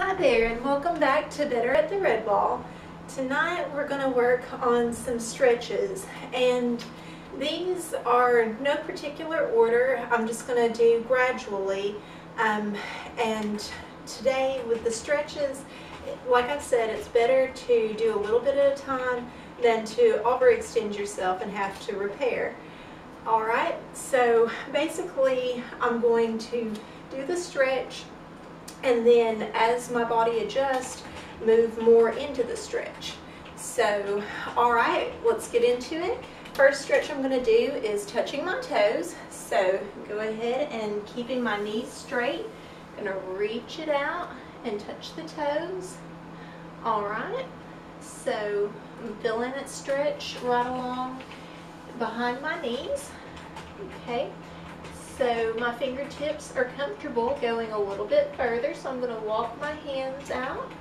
Hi there, and welcome back to Better at the Red Ball. Tonight we're going to work on some stretches, and these are no particular order. I'm just going to do gradually, and today with the stretches, like I said, it's better to do a little bit at a time than to overextend yourself and have to repair. Alright, so basically I'm going to do the stretch, and then as my body adjusts, move more into the stretch. So, alright, let's get into it. First stretch I'm going to do is touching my toes. So, go ahead and keeping my knees straight, I'm going to reach it out and touch the toes. Alright, so I'm feeling it stretch right along behind my knees. Okay. So my fingertips are comfortable going a little bit further, so I'm going to walk my hands out.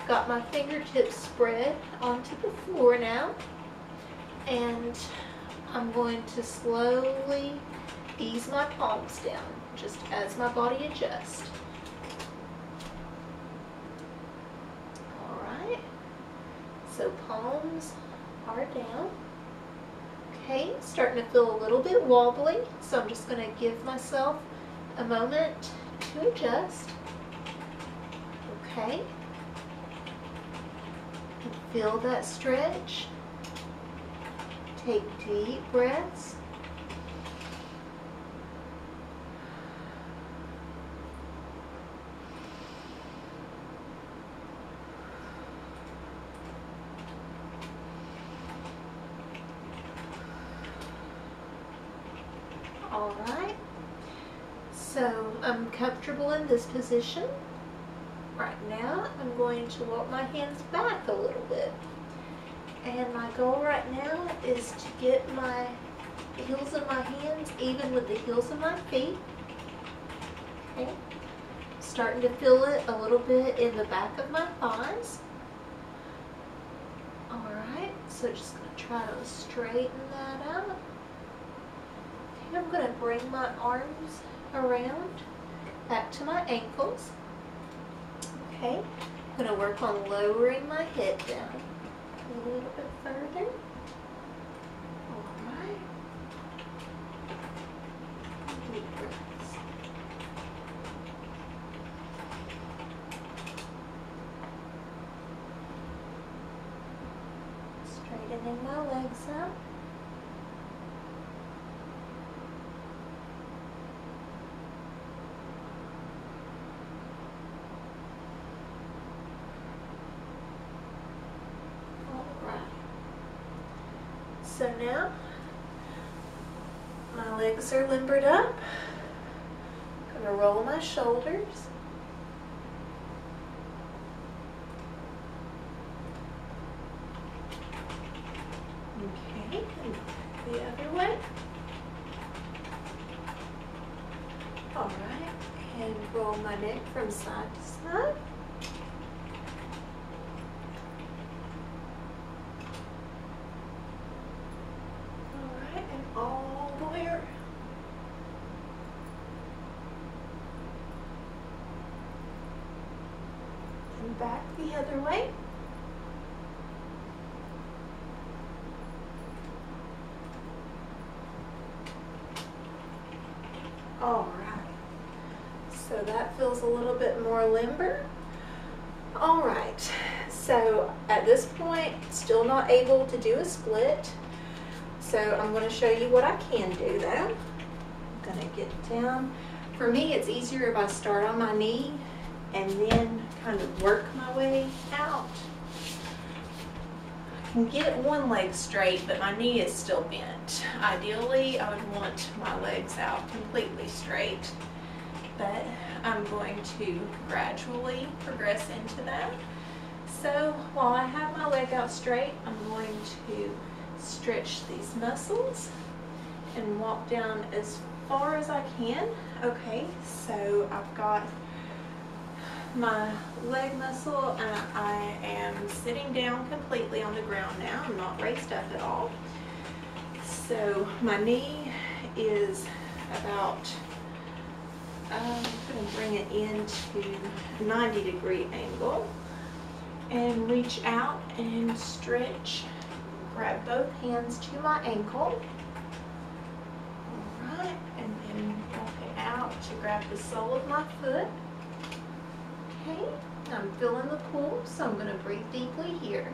Got my fingertips spread onto the floor now, and I'm going to slowly ease my palms down just as my body adjusts. Alright, so palms are down. Okay, starting to feel a little bit wobbly, so I'm just going to give myself a moment to adjust. Okay, feel that stretch. Take deep breaths. Alright, so I'm comfortable in this position. Right now, I'm going to walk my hands back a little bit. And my goal right now is to get my heels of my hands even with the heels of my feet. Okay, starting to feel it a little bit in the back of my thighs. Alright, so just going to try to straighten that out. I'm going to bring my arms around back to my ankles. Okay, I'm going to work on lowering my head down a little bit further. Alright. Deep breaths. Straightening my legs out. So now, my legs are limbered up. I'm going to roll my shoulders. Okay, and the other way. Alright, and roll my neck from side to side. All the way around. And back the other way. All right. So that feels a little bit more limber. All right. So at this point, still not able to do a split. So I'm going to show you what I can do though. I'm going to get down. For me, it's easier if I start on my knee and then kind of work my way out. I can get one leg straight, but my knee is still bent. Ideally, I would want my legs out completely straight, but I'm going to gradually progress into that. So while I have my leg out straight, I'm going to stretch these muscles and walk down as far as I can. Okay, so I've got my leg muscle and I am sitting down completely on the ground now. I'm not raised up at all. So my knee is about I'm going to bring it into a 90-degree angle and reach out and stretch. Grab both hands to my ankle. All right, and then walk it out to grab the sole of my foot. Okay, I'm feeling the pull, so I'm going to breathe deeply here.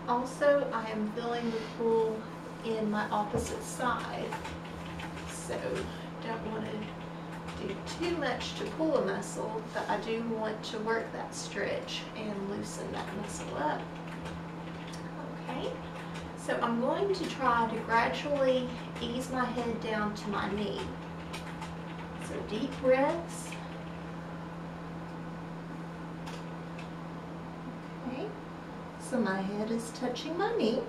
Also, I am feeling the pull in my opposite side, so don't want to do too much to pull a muscle, but I do want to work that stretch and loosen that muscle up. Okay, so I'm going to try to gradually ease my head down to my knee. So deep breaths. Okay. So my head is touching my knee.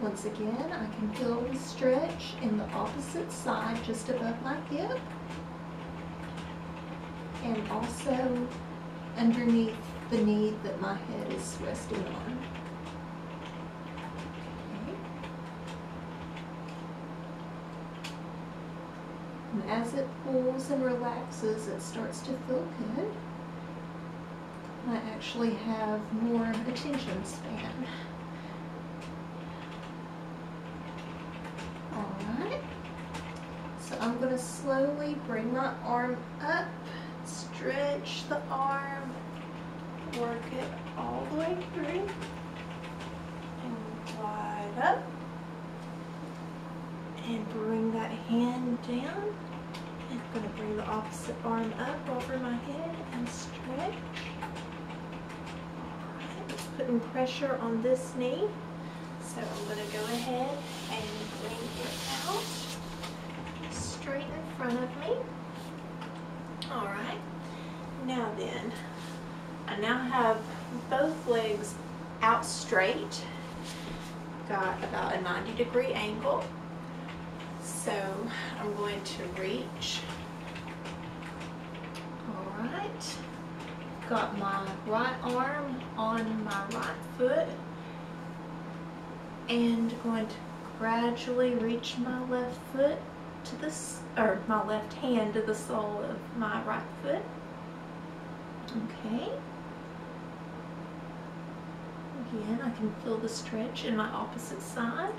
Once again, I can feel the stretch in the opposite side just above my hip, and also underneath the knee that my head is resting on. Okay. And as it pulls and relaxes, it starts to feel good. I actually have more attention span. Alright, so I'm going to slowly bring my arm up, stretch the arm, work it all the way through, and glide up, and bring that hand down. I'm going to bring the opposite arm up over my head and stretch. Putting pressure on this knee, so I'm going to go ahead and bring it out straight in front of me. Alright, now then, I now have both legs out straight, got about a 90-degree angle, so I'm going to reach. Alright. Got my right arm on my right foot and going to gradually reach my left foot to this, or my left hand to the sole of my right foot. Okay. Again, I can feel the stretch in my opposite side.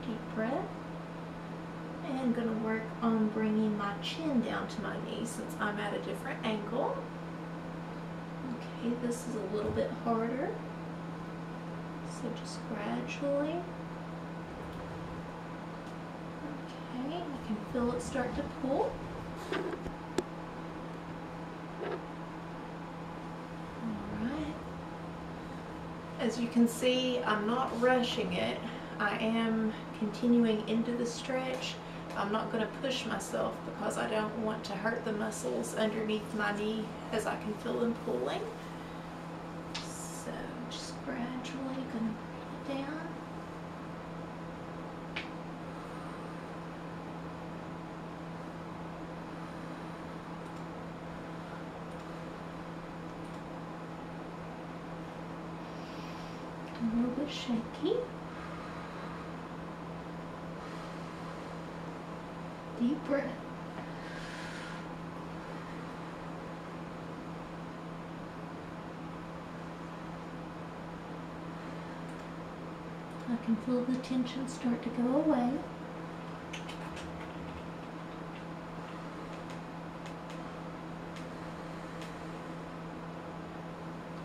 Deep breath. And I'm going to work on bringing my chin down to my knee since I'm at a different angle. Okay, this is a little bit harder. So just gradually. Okay, I can feel it start to pull. Alright. As you can see, I'm not rushing it. I am continuing into the stretch. I'm not going to push myself because I don't want to hurt the muscles underneath my knee as I can feel them pulling. So just gradually going to put it down. A little bit shaky. Deep breath. I can feel the tension start to go away.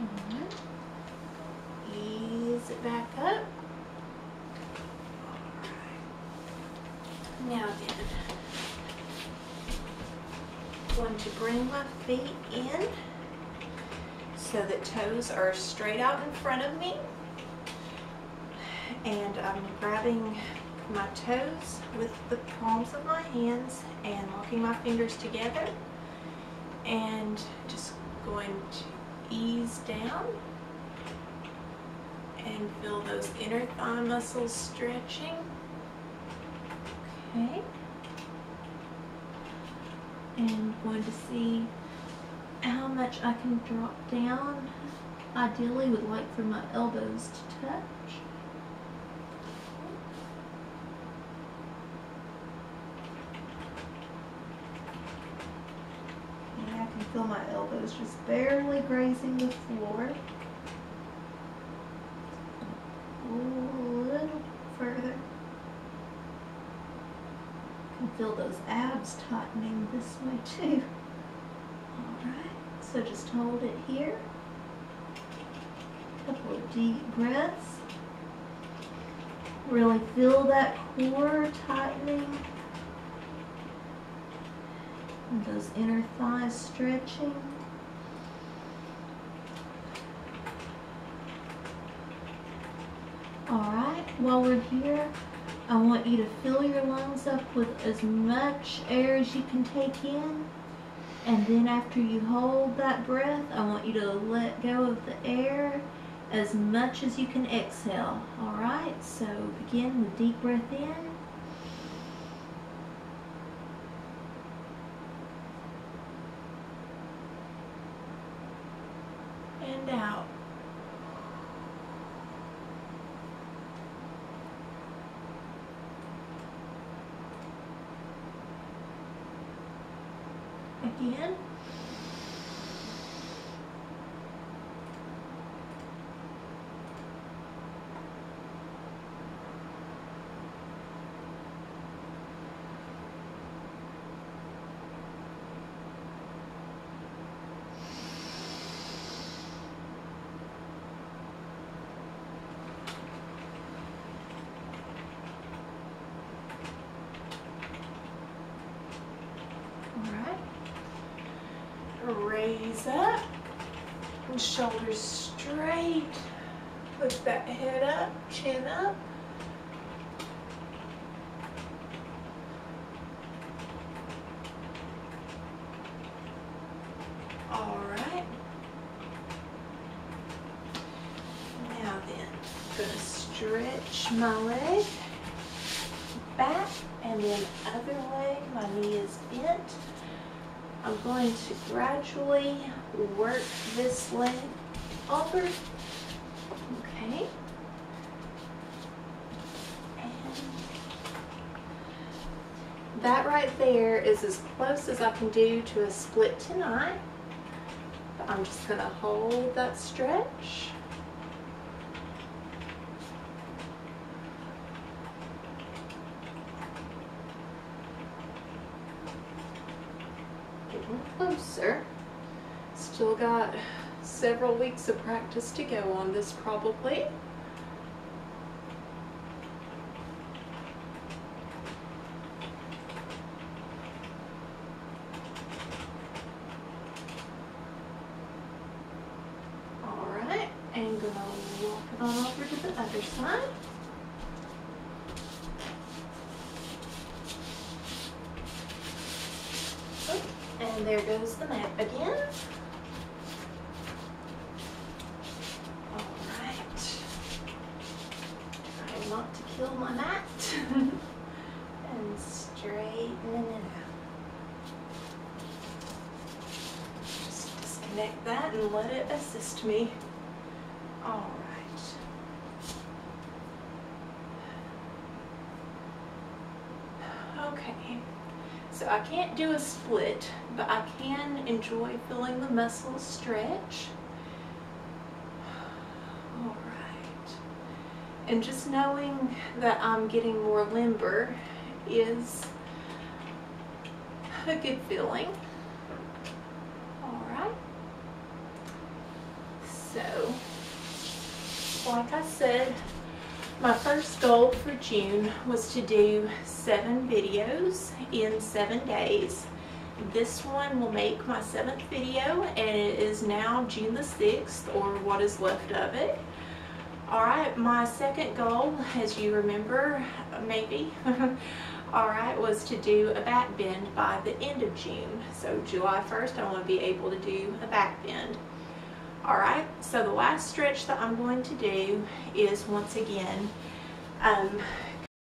Alright. Ease it back up. Now then, I'm going to bring my feet in so that toes are straight out in front of me. And I'm grabbing my toes with the palms of my hands and locking my fingers together and just going to ease down and feel those inner thigh muscles stretching. Okay. And I'm going to see how much I can drop down. Ideally would like for my elbows to touch. And I can feel my elbows just barely grazing the floor. A little further. I can feel those abs tightening this way too. Alright, so just hold it here. Couple of deep breaths. Really feel that core tightening. And those inner thighs stretching. Alright, while we're here, I want you to fill your lungs up with as much air as you can take in. And then after you hold that breath, I want you to let go of the air as much as you can exhale. Alright, so begin with deep breath in. And out. Again. Raise up and shoulders straight. Lift that head up, chin up. All right. Now then, I'm going to stretch my leg back and then other leg. My knee is bent. I'm going to gradually work this leg over. Okay. And that right there is as close as I can do to a split tonight. But I'm just going to hold that stretch. Closer. Still got several weeks of practice to go on this probably. Alright, and gonna walk it on over to the other side. And there goes the mat again. Alright. Try not to kill my mat. And straighten it out. Just disconnect that and let it assist me. Alright. Okay. So I can't do a split, but I can enjoy feeling the muscles stretch. All right. And just knowing that I'm getting more limber is a good feeling. All right. So, like I said, my first goal for June was to do 7 videos in 7 days. This one will make my 7th video, and it is now June the 6th, or what is left of it. Alright, my second goal, as you remember, maybe, alright, was to do a back bend by the end of June. So July 1st, I want to be able to do a back bend. Alright, so the last stretch that I'm going to do is, once again,